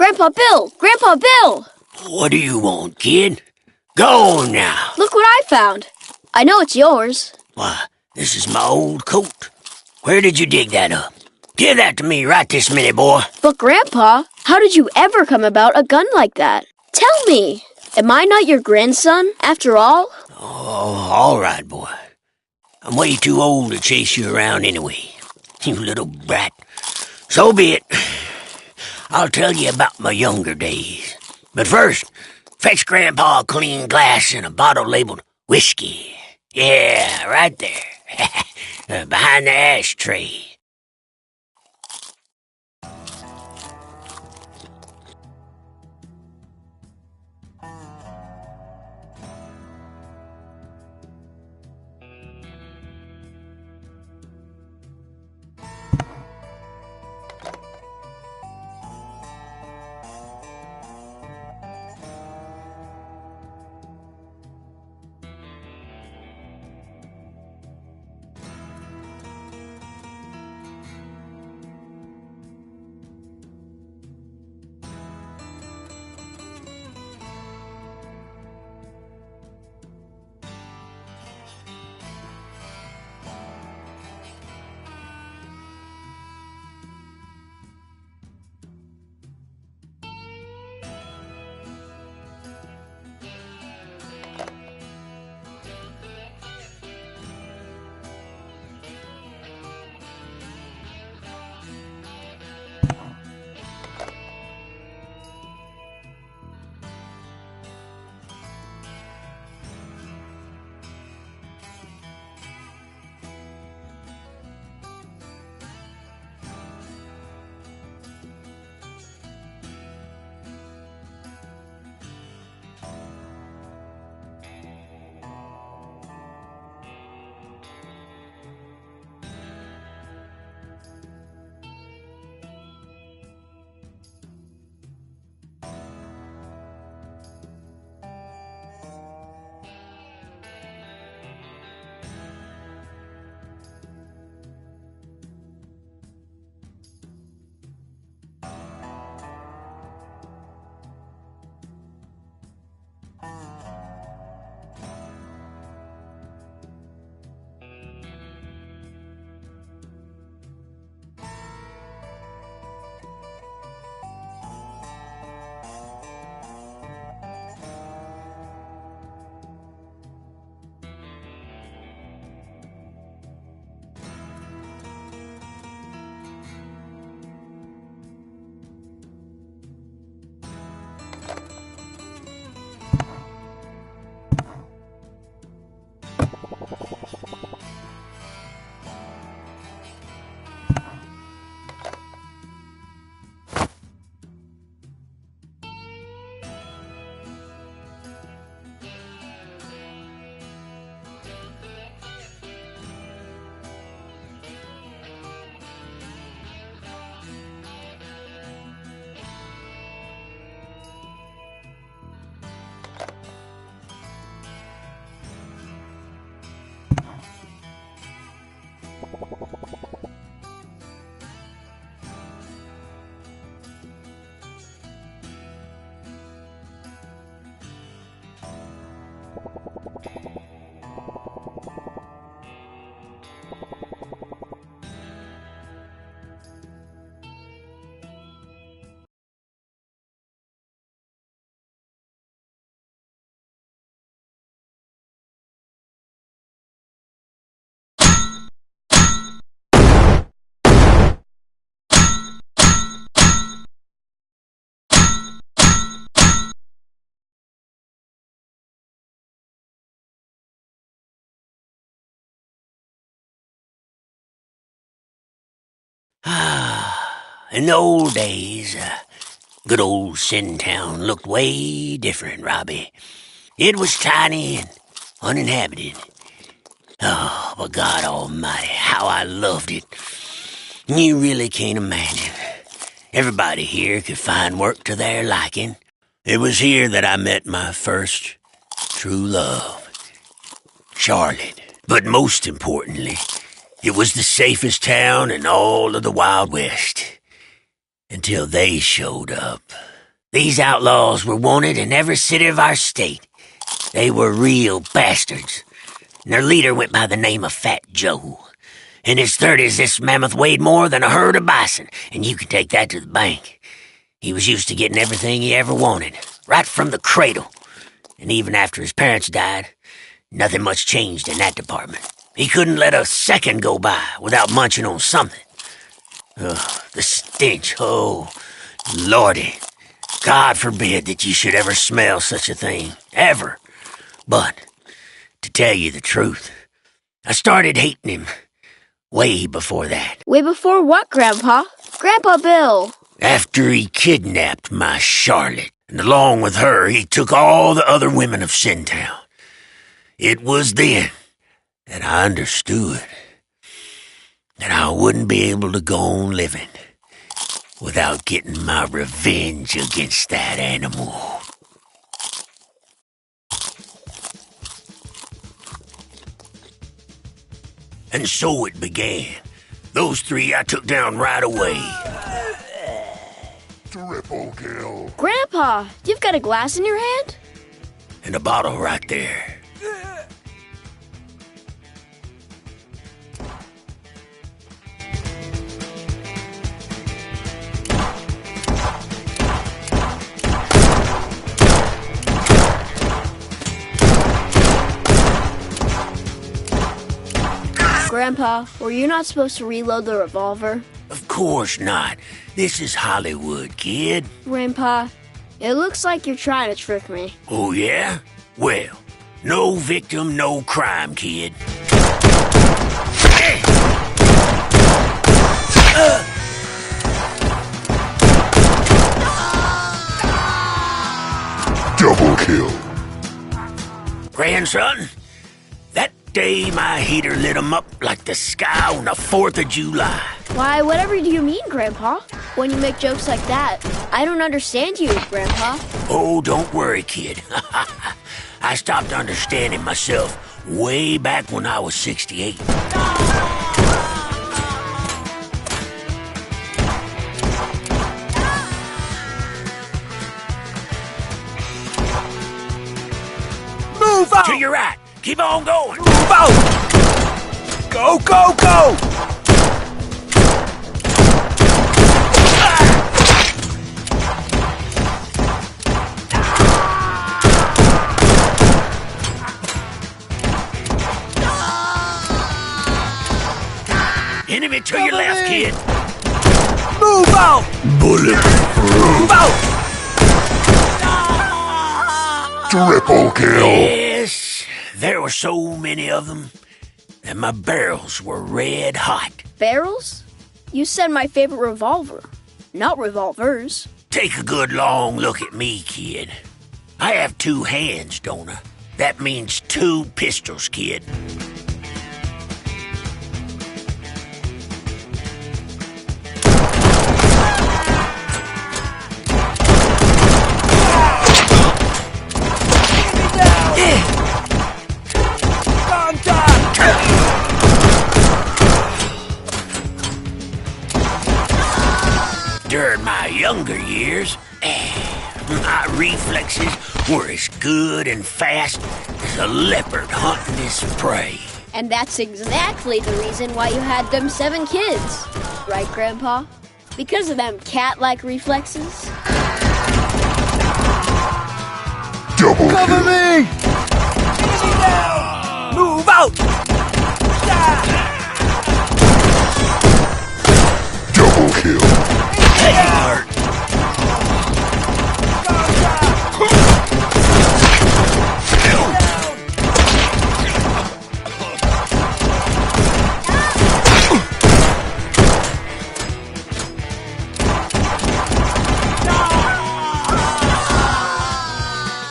Grandpa Bill! Grandpa Bill! What do you want, kid? Go on now. Look what I found. I know it's yours. Why, this is my old coat. Where did you dig that up? Give that to me right this minute, boy. But Grandpa, how did you ever come about a gun like that? Tell me, am I not your grandson, after all? Oh, all right, boy. I'm way too old to chase you around anyway, you little brat. So be it. I'll tell you about my younger days. But first, fetch Grandpa a clean glass and a bottle labeled whiskey. Yeah, right there. Behind the ashtray. In the old days, good old Sin Town looked way different, Robbie. It was tiny and uninhabited. Oh, but God almighty, how I loved it. You really can't imagine. Everybody here could find work to their liking. It was here that I met my first true love, Charlotte. But most importantly, it was the safest town in all of the Wild West. Until they showed up. These outlaws were wanted in every city of our state. They were real bastards. And their leader went by the name of Fat Joe. In his 30s, this mammoth weighed more than a herd of bison, and you can take that to the bank. He was used to getting everything he ever wanted, right from the cradle. And even after his parents died, nothing much changed in that department. He couldn't let a second go by without munching on something. Ugh, the stench, oh, lordy. God forbid that you should ever smell such a thing, ever. But, to tell you the truth, I started hating him way before that. Way before what, Grandpa? Grandpa Bill. After he kidnapped my Charlotte, and along with her, he took all the other women of Sintown. It was then that I understood that I wouldn't be able to go on living without getting my revenge against that animal. And so it began. Those three I took down right away. Triple kill. Grandpa, you've got a glass in your hand? And a bottle right there. Grandpa, were you not supposed to reload the revolver? Of course not. This is Hollywood, kid. Grandpa, it looks like you're trying to trick me. Oh, yeah? Well, no victim, no crime, kid. Double kill. Grandson, that day my heater lit 'em up like the sky on the 4th of July. Why, whatever do you mean, Grandpa? When you make jokes like that, I don't understand you, Grandpa. Oh, don't worry, kid. I stopped understanding myself way back when I was 68. Move out! To your right. Keep on going. Move out! Go, go, go! Enemy to your left, kid. Move out! Bulletproof. Move out! Triple kill. Yes, there were so many of them, and my barrels were red hot. Barrels? You said my favorite revolver, not revolvers. Take a good long look at me, kid. I have 2 hands, don't I? That means 2 pistols, kid. During my younger years, my reflexes were as good and fast as a leopard hunting his prey. And that's exactly the reason why you had them 7 kids. Right, Grandpa? Because of them cat-like reflexes? Double Cover kill. me! Enemy down! Move out! Double kill. Hey, hurt.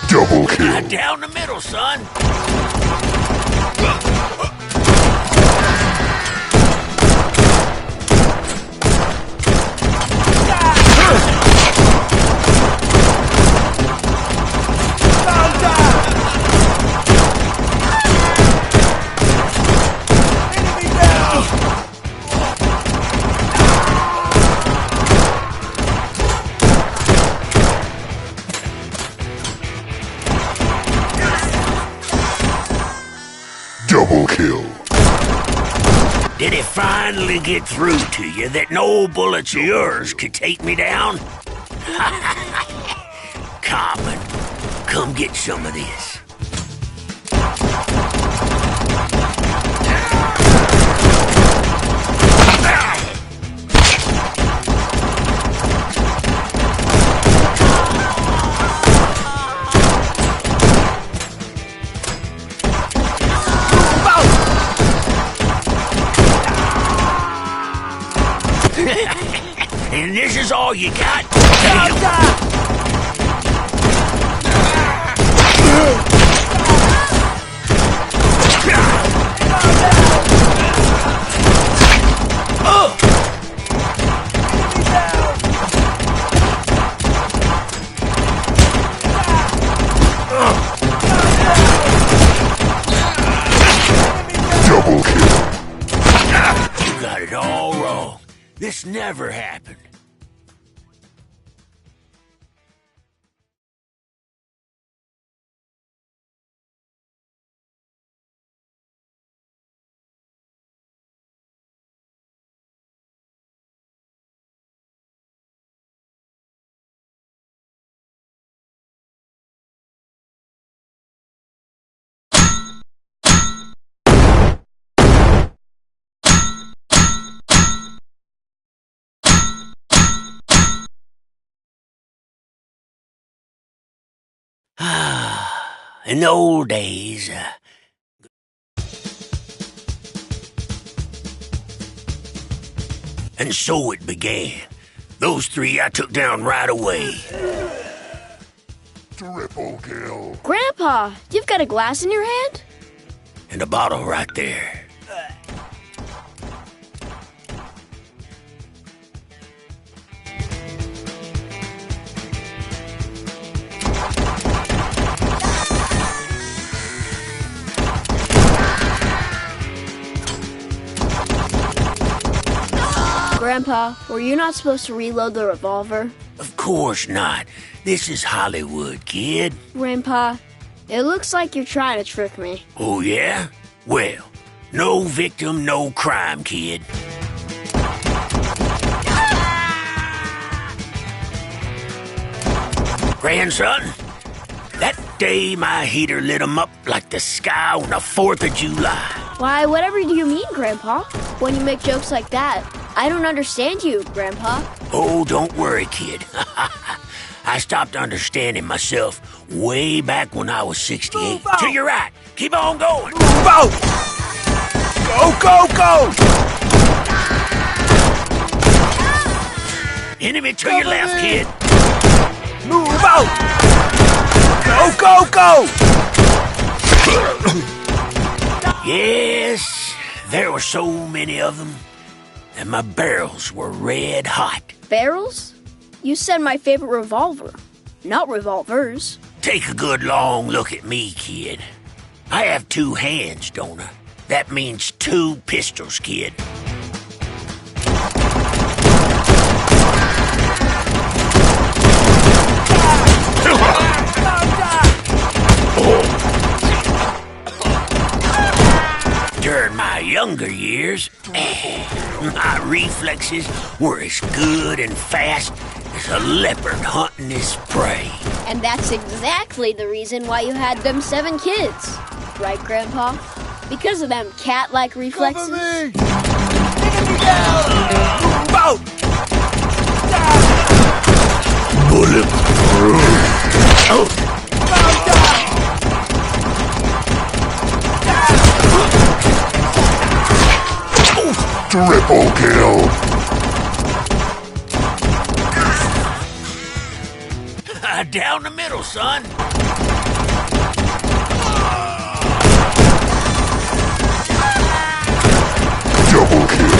Double kill. Down the middle, son. Double kill. Did it finally get through to you that no bullets of yours could take me down? Common, come get some of this. And this is all you got? Double kill. You got it all wrong. This never happened. In the old days, and so it began. Those three I took down right away. Triple kill. Grandpa, you've got a glass in your hand? And a bottle right there. Grandpa, were you not supposed to reload the revolver? Of course not. This is Hollywood, kid. Grandpa, it looks like you're trying to trick me. Oh, yeah? Well, no victim, no crime, kid. Grandson, that day my heater lit 'em up like the sky on the 4th of July. Why, whatever do you mean, Grandpa? When you make jokes like that, I don't understand you, Grandpa. Oh, don't worry, kid. I stopped understanding myself way back when I was 68. To your right. Keep on going. Move out! Go, go, go! Enemy to your left, kid. Move out! Go, go, go! Yes, there were so many of them, and my barrels were red hot. Barrels? You said my favorite revolver, not revolvers. Take a good long look at me, kid. I have 2 hands, don't I? That means 2 pistols, kid. During my younger years, my reflexes were as good and fast as a leopard hunting his prey. And that's exactly the reason why you had them 7 kids. Right, Grandpa? Because of them cat-like reflexes? Cover me! Enemy down! Move out! Bulletproof. Oh, Triple kill. down the middle, son. Double kill.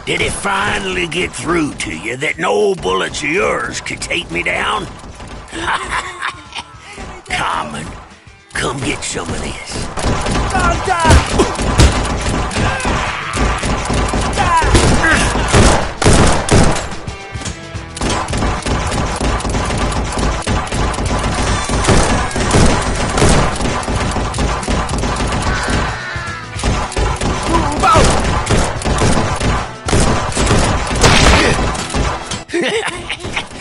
Did it finally get through to you that no bullets of yours could take me down? Common, come get some of this.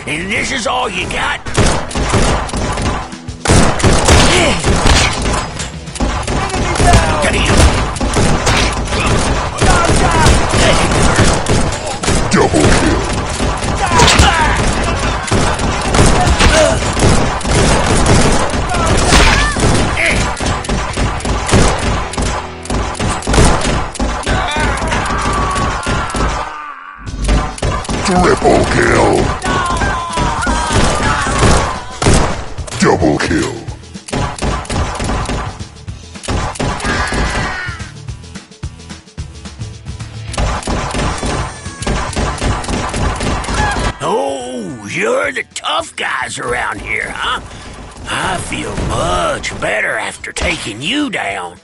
And this is all you got? Double kill. Triple kill. Double kill. Oh, you're the tough guys around here, huh? I feel much better after taking you down.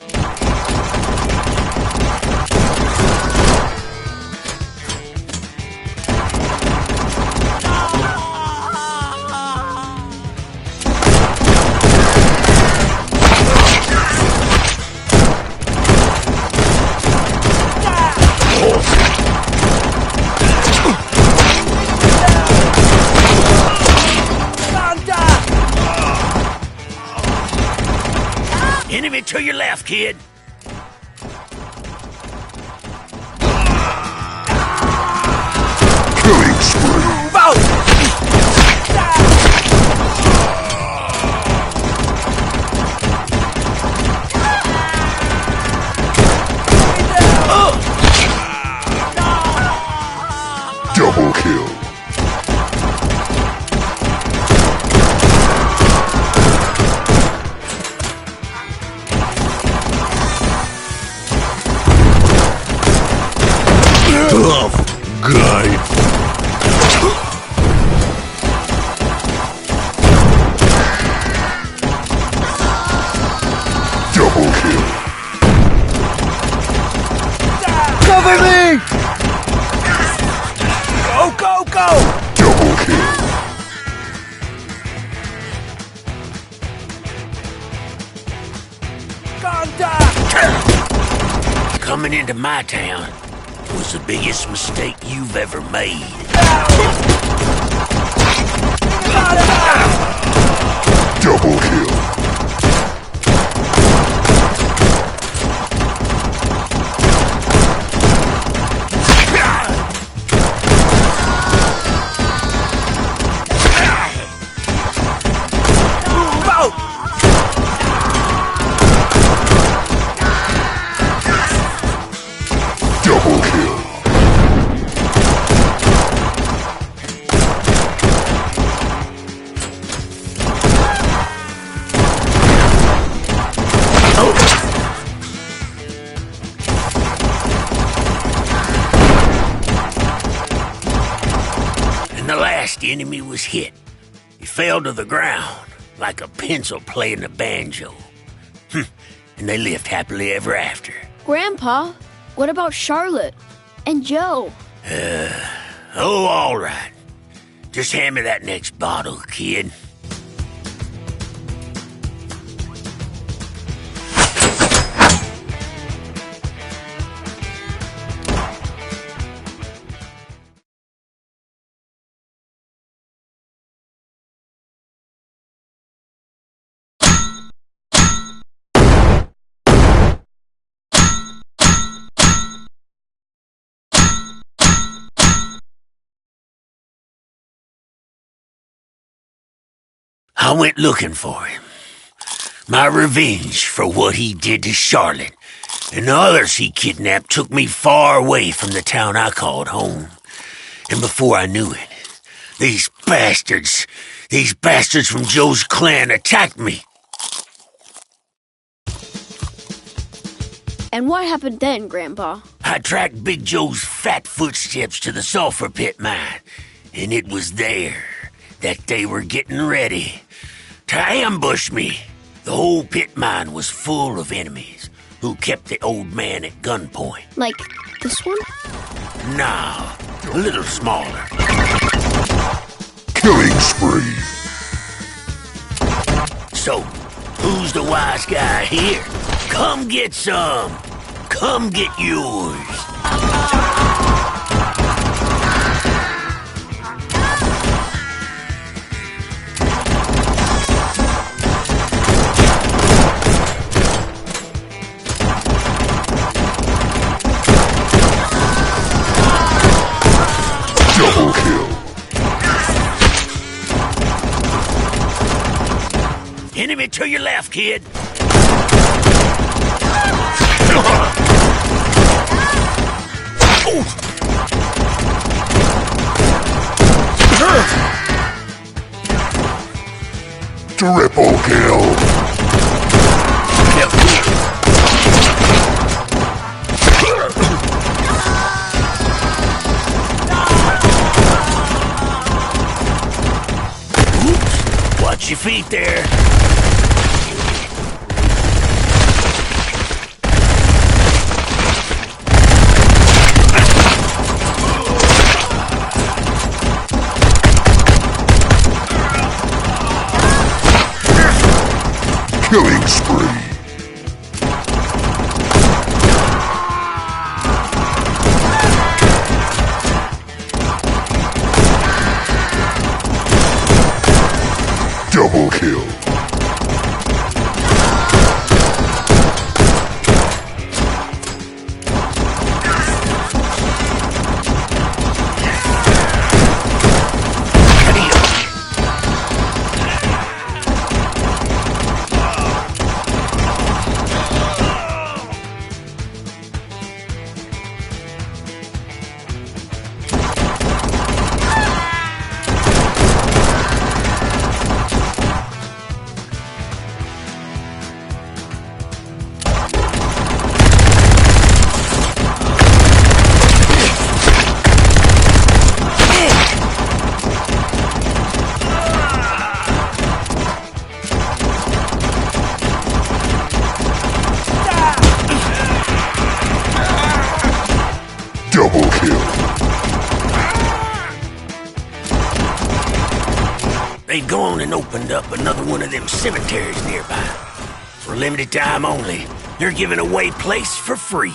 Enemy to your left, kid. Killing spree. Double kill. Tough guy. Double kill. Cover me! Go, go, go! Double kill. Coming into my town was the biggest mistake you've ever made. Double kill. Double kill. And the last enemy was hit. He fell to the ground like a pencil playing a banjo. And they lived happily ever after. Grandpa, what about Charlotte and Joe? Oh, all right. Just hand me that next bottle, kid. I went looking for him. My revenge for what he did to Charlotte and the others he kidnapped took me far away from the town I called home. And before I knew it, these bastards from Joe's clan attacked me. And what happened then, Grandpa? I tracked Big Joe's fat footsteps to the sulfur pit mine, and it was there that they were getting ready to ambush me. The whole pit mine was full of enemies, who kept the old man at gunpoint. Like this one? Nah, a little smaller. Killing spree. So, who's the wise guy here? Come get some. Come get yours. Double kill. Enemy to your left, kid. Triple kill. Oops. Watch your feet there. Killing spree. Double kill. Double kill. They've gone and opened up another one of them cemeteries nearby. For a limited time only, they're giving away place for free.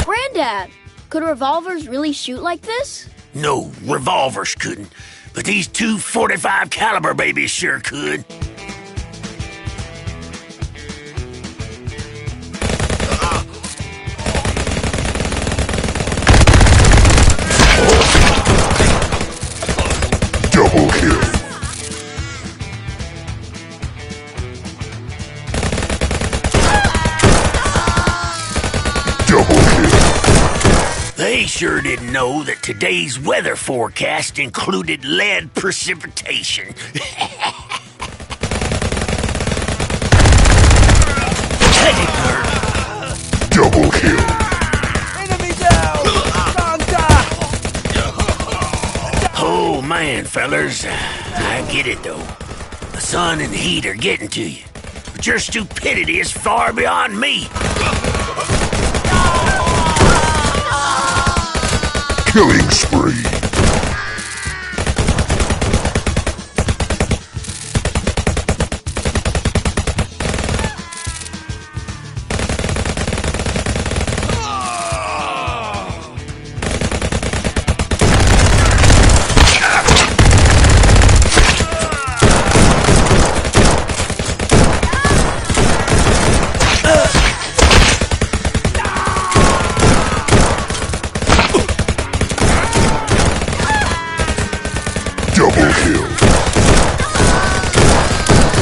Granddad, could revolvers really shoot like this? No, revolvers couldn't, but these two .45 caliber babies sure could. Double kill. Double kill. They sure didn't know that today's weather forecast included lead precipitation. Double kill. Enemy down! Contact! Oh man, fellers, I get it though. The sun and the heat are getting to you, but your stupidity is far beyond me. Killing spree. Double kill.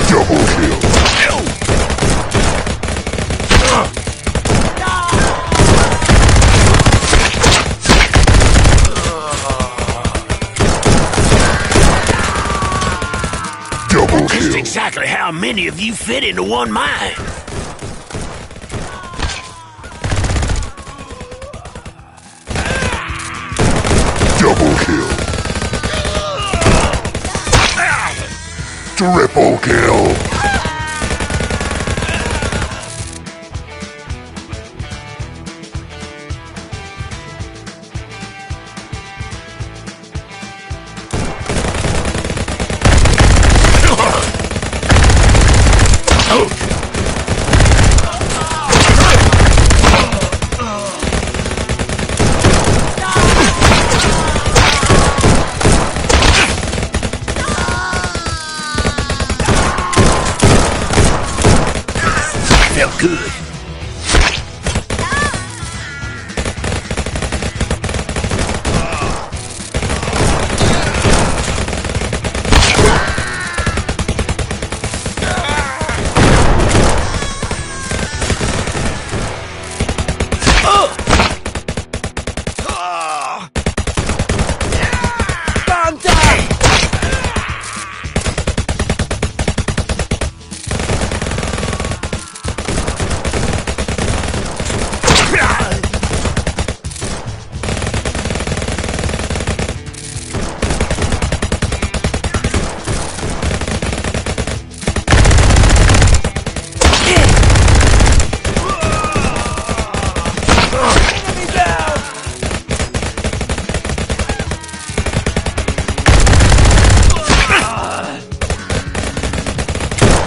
Double kill. Double Just kill. exactly how many of you fit into one mine? Double kill. Triple kill. Felt good.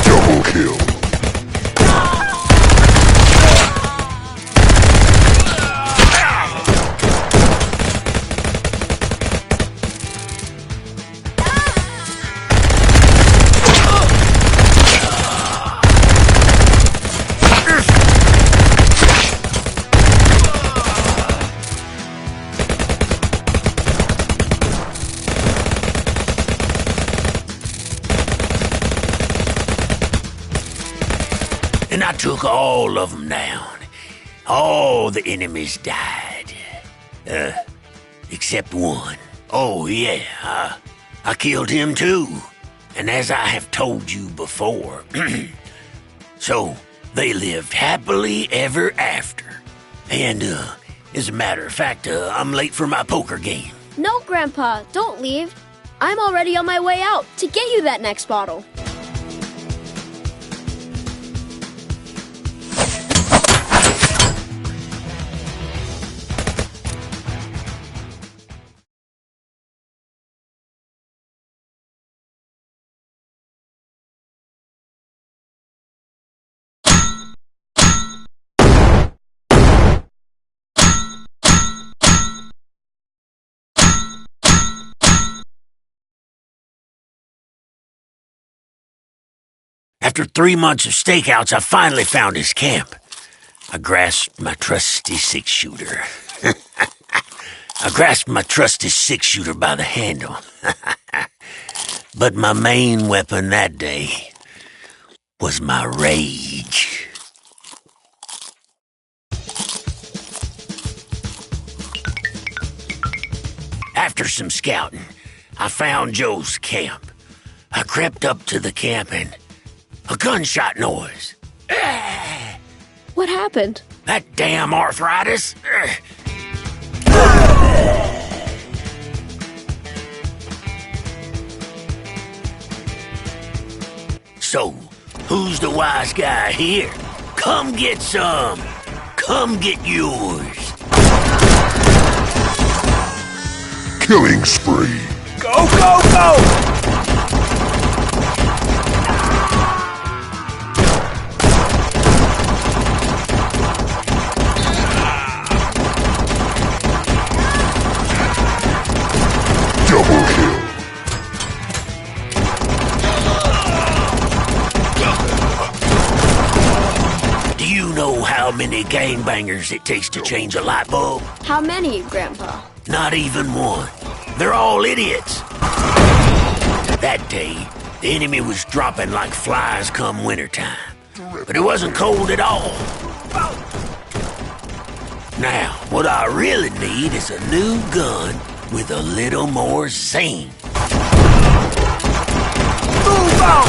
Double kill. And I took all of them down. All the enemies died. Except one. Oh, yeah, I killed him too. And as I have told you before, so they lived happily ever after. And, as a matter of fact, I'm late for my poker game. No, Grandpa, don't leave. I'm already on my way out to get you that next bottle. After 3 months of stakeouts, I finally found his camp. I grasped my trusty six-shooter. By the handle. But my main weapon that day was my rage. After some scouting, I found Joe's camp. I crept up to the camp and a gunshot noise. What happened? That damn arthritis. So, who's the wise guy here? Come get some. Come get yours. Killing spree. Go, go, go! Double kill. Do you know how many gangbangers it takes to change a light bulb? How many, Grandpa? Not even one. They're all idiots. That day, the enemy was dropping like flies come wintertime. But it wasn't cold at all. Now, what I really need is a new gun with a little more zing. Move out!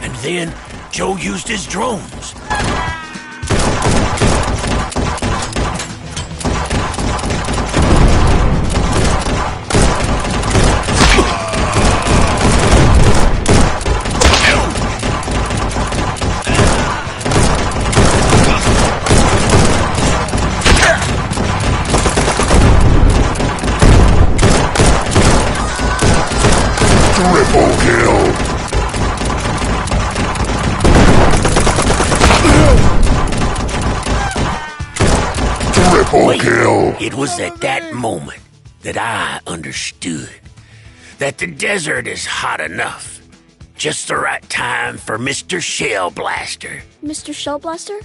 And then Joe used his drones. Triple kill. Triple kill. It was at that moment that I understood that the desert is hot enough. Just the right time for Mr. Shell Blaster. Mr. Shell Blaster?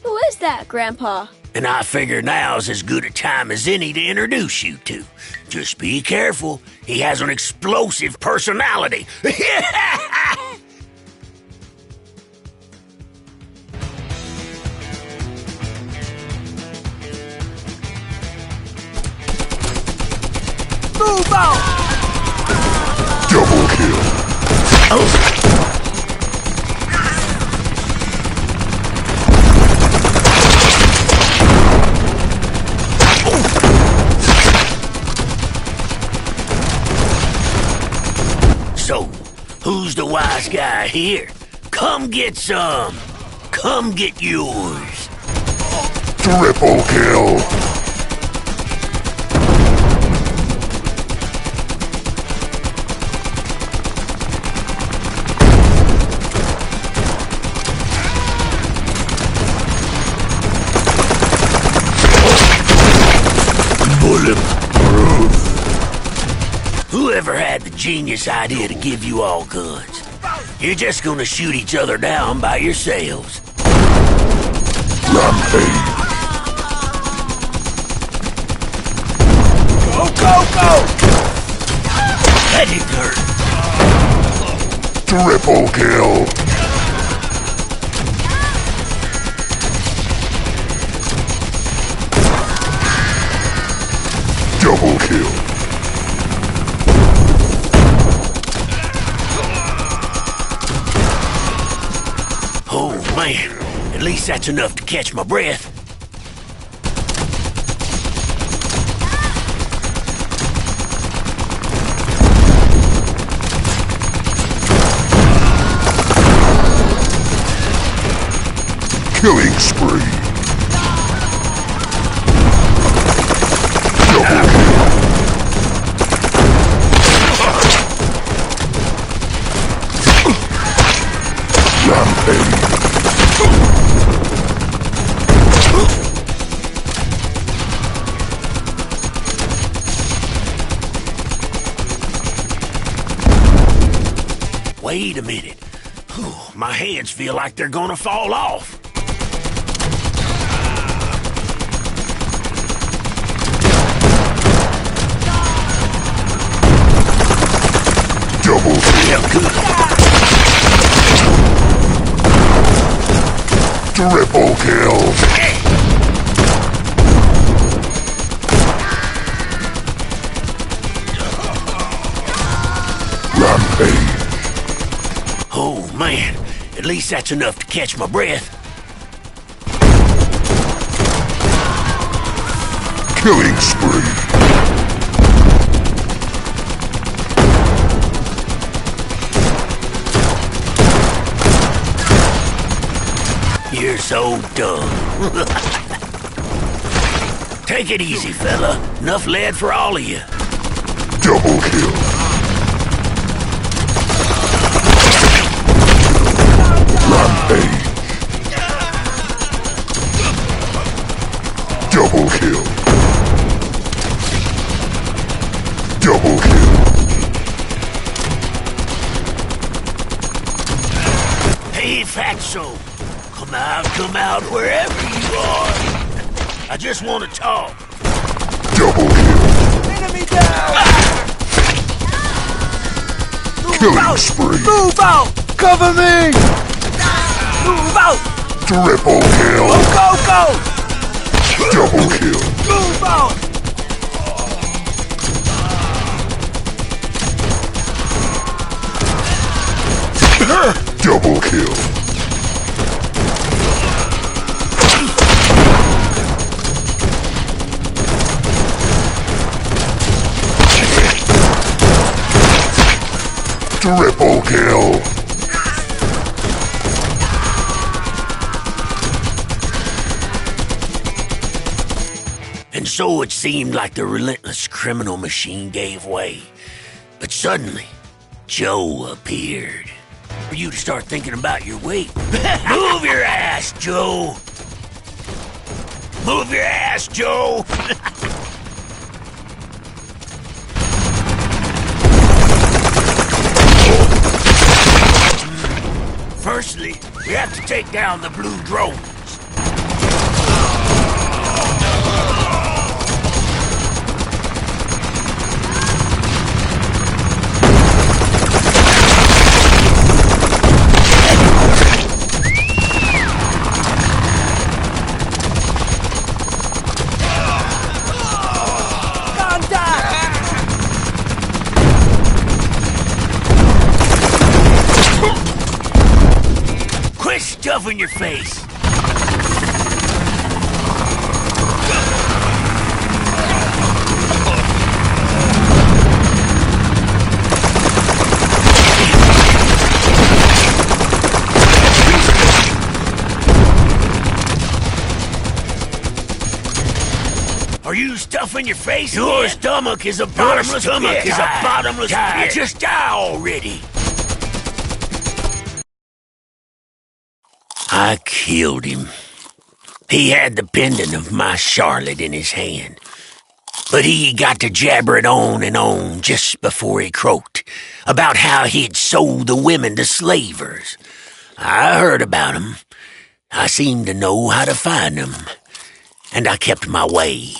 Who is that, Grandpa? And I figure now's as good a time as any to introduce you to. Just be careful. He has an explosive personality. Move out! Double kill. So, who's the wise guy here? Come get some. Come get yours. Triple kill. Bulletproof. Whoever had the genius idea to give you all guns? You're just gonna shoot each other down by yourselves. Rampage. Go, go, go! That didn't hurt. Triple kill. Double kill. Oh, man. At least that's enough to catch my breath. Killing spree. Double kill. Rampage. Wait a minute. Whew, my hands feel like they're gonna fall off. Double kill. Triple kill. Rampage. Oh, man. At least that's enough to catch my breath. Killing spree. You're so dumb. Take it easy, fella. Enough lead for all of you. Double kill. Rampage. Double kill. Double kill. Hey, Fatso. Come out wherever you are. I just want to talk. Double kill. Enemy down! Killing spree. Move out! Cover me! Move out! Triple kill. Go, go! Double kill. Move out! Double kill. Triple kill. And so it seemed like the relentless criminal machine gave way. But suddenly, Joe appeared. For you to start thinking about your weight. Move your ass, Joe! Move your ass, Joe! Firstly, we have to take down the blue drones. Quit stuffing your face! Are you stuffing your face? Your stomach is a bottomless pit. Just die already. I killed him. He had the pendant of my Charlotte in his hand. But he got to jabber it on and on just before he croaked about how he'd sold the women to slavers. I heard about 'em. I seemed to know how to find 'em. And I kept my way.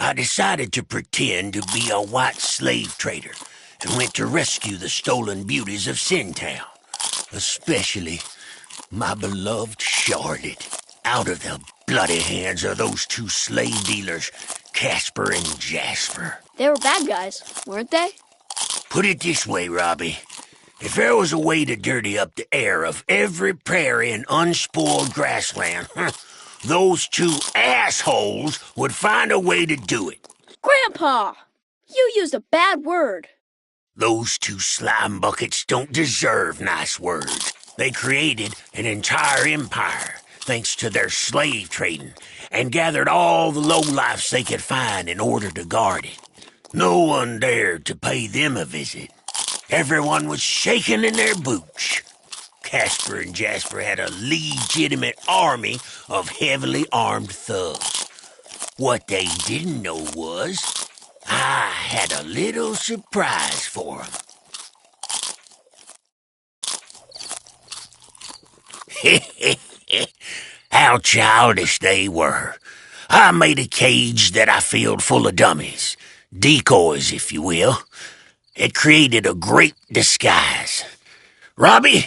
I decided to pretend to be a white slave trader and went to rescue the stolen beauties of Sintown, especially my beloved Charlotte, out of the bloody hands of those two slave dealers, Casper and Jasper. They were bad guys, weren't they? Put it this way, Robbie. If there was a way to dirty up the air of every prairie and unspoiled grassland, those two assholes would find a way to do it. Grandpa! You used a bad word. Those two slime buckets don't deserve nice words. They created an entire empire thanks to their slave trading and gathered all the lowlifes they could find in order to guard it. No one dared to pay them a visit. Everyone was shaking in their boots. Casper and Jasper had a legitimate army of heavily armed thugs. What they didn't know was I had a little surprise for them. how childish they were. I made a cage that I filled full of dummies, decoys, if you will. It created a great disguise. Robbie,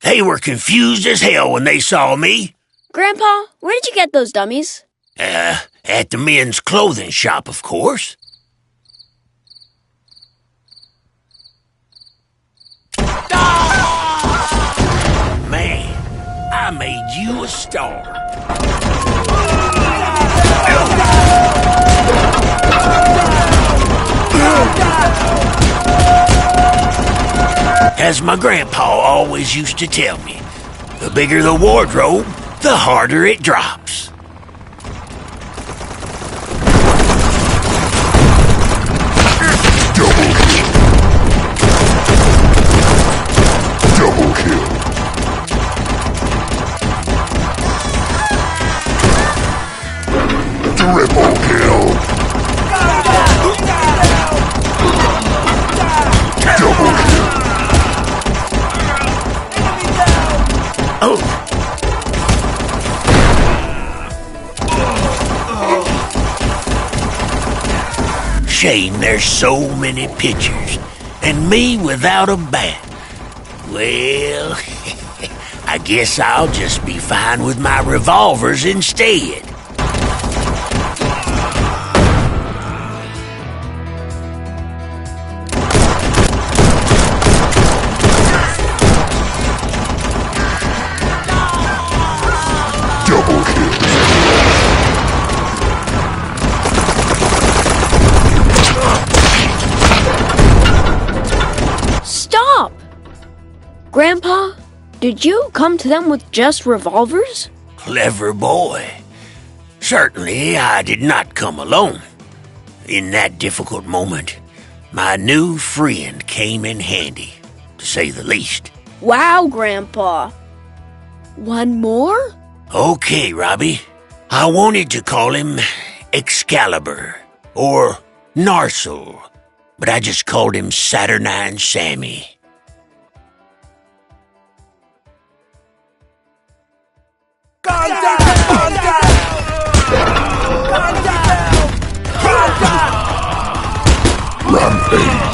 they were confused as hell when they saw me. Grandpa, where did you get those dummies? At the men's clothing shop, of course. Man, I made you a star. As my grandpa always used to tell me, the bigger the wardrobe, the harder it drops. Double kill. Triple kill. Double kill. Oh. Shame there's so many pictures, and me without a bat. Well, I guess I'll just be fine with my revolvers instead. Double kill. Stop! Grandpa, did you come to them with just revolvers? Clever boy. Certainly, I did not come alone. In that difficult moment, my new friend came in handy, to say the least. Wow, Grandpa. One more? Okay, Robbie. I wanted to call him Excalibur or Narsil, but I just called him Saturnine Sammy. Calm down! Calm down! Calm down! Calm down! Rampage.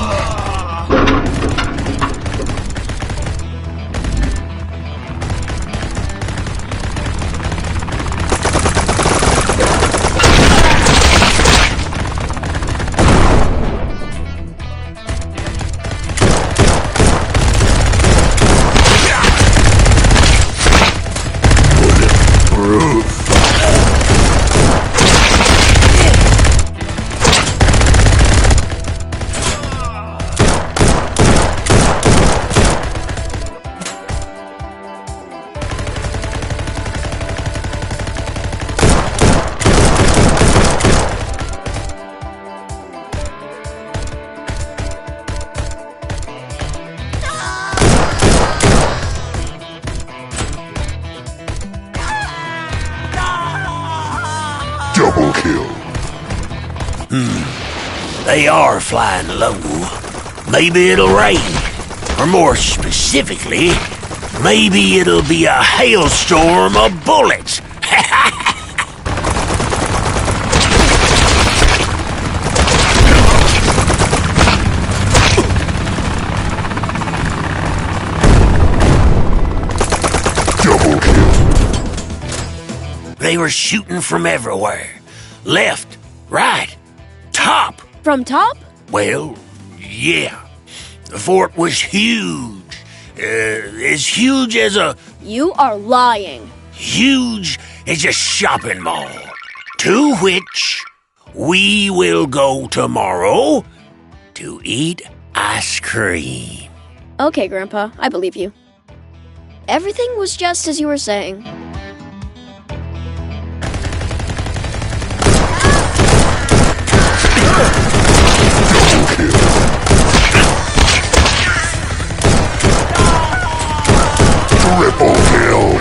Double kill. They are flying low. Maybe it'll rain. Or more specifically, maybe it'll be a hailstorm of bullets. Double kill. They were shooting from everywhere. Left, right, top. From top? Well, yeah. The fort was huge. As huge as a... You are lying. Huge as a shopping mall. To which we will go tomorrow to eat ice cream. Okay, Grandpa, I believe you. Everything was just as you were saying. Triple kill.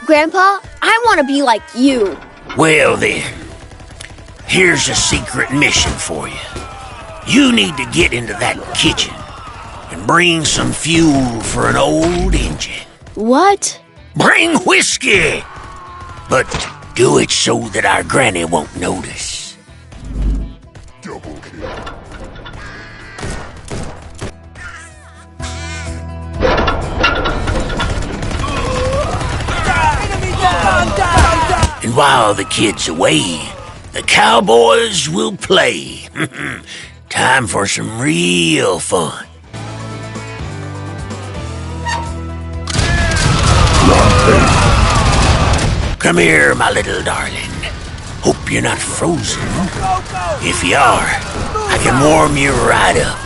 Grandpa, I want to be like you. Well then, here's a secret mission for you. You need to get into that kitchen and bring some fuel for an old engine. What? Bring whiskey! But do it so that our granny won't notice. Double kill. And while the kid's away, the cowboys will play. Time for some real fun. Come here, my little darling. Hope you're not frozen. If you are, I can warm you right up.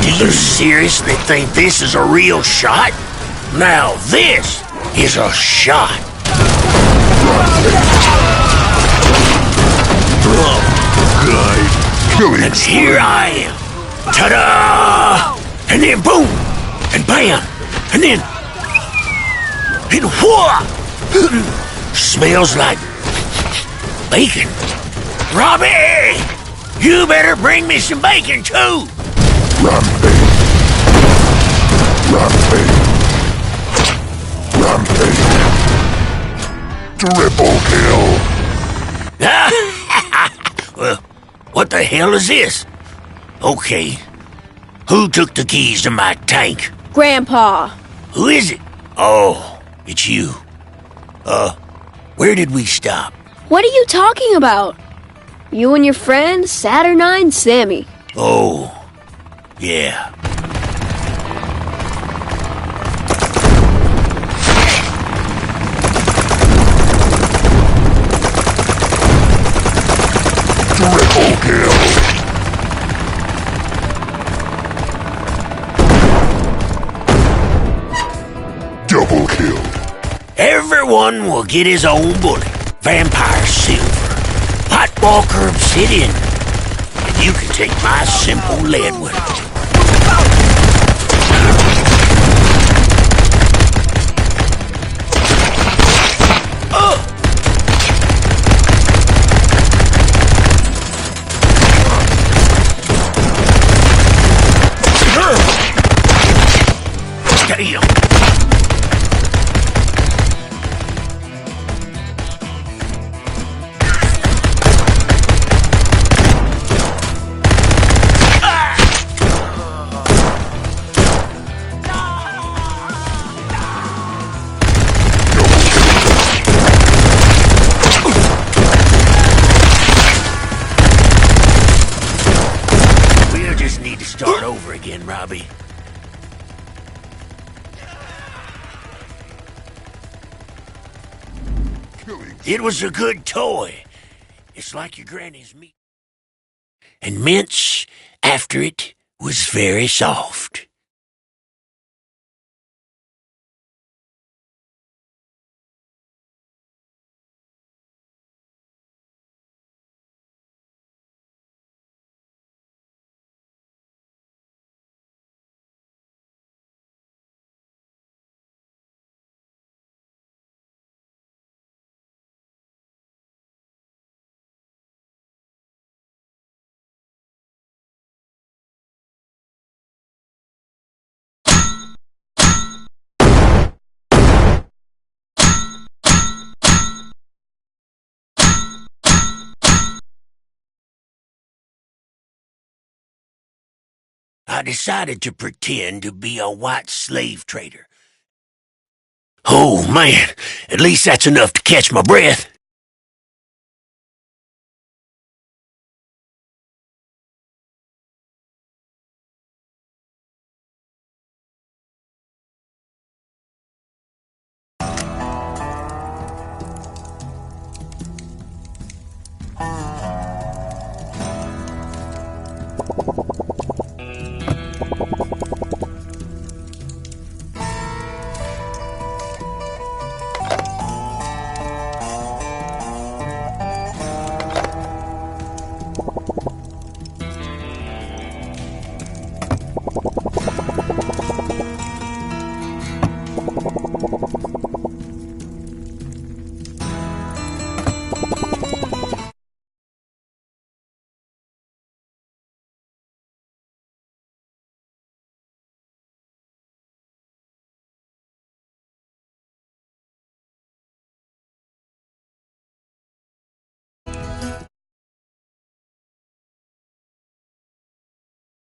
Do you seriously think this is a real shot? Now this is a shot. Killing And here I am. Ta-da! And then boom! And bam! And then... And whoa! Smells like... bacon. Robbie! You better bring me some bacon, too! Rampage. Rampage. Rampage. Triple kill. Well, what the hell is this? Okay. Who took the keys to my tank? Grandpa. Who is it? Oh, it's you. Where did we stop? What are you talking about? You and your friend, Saturnine Sammy. Oh, yeah. Triple kill. Double kill. Everyone will get his own bullet. Vampire silver. White Walker obsidian. And you can take my simple lead one. Damn. We'll just need to start over again, Robbie. It was a good toy. It's like your granny's meat. And mince after it was very soft. I decided to pretend to be a white slave trader. Oh, man, at least that's enough to catch my breath.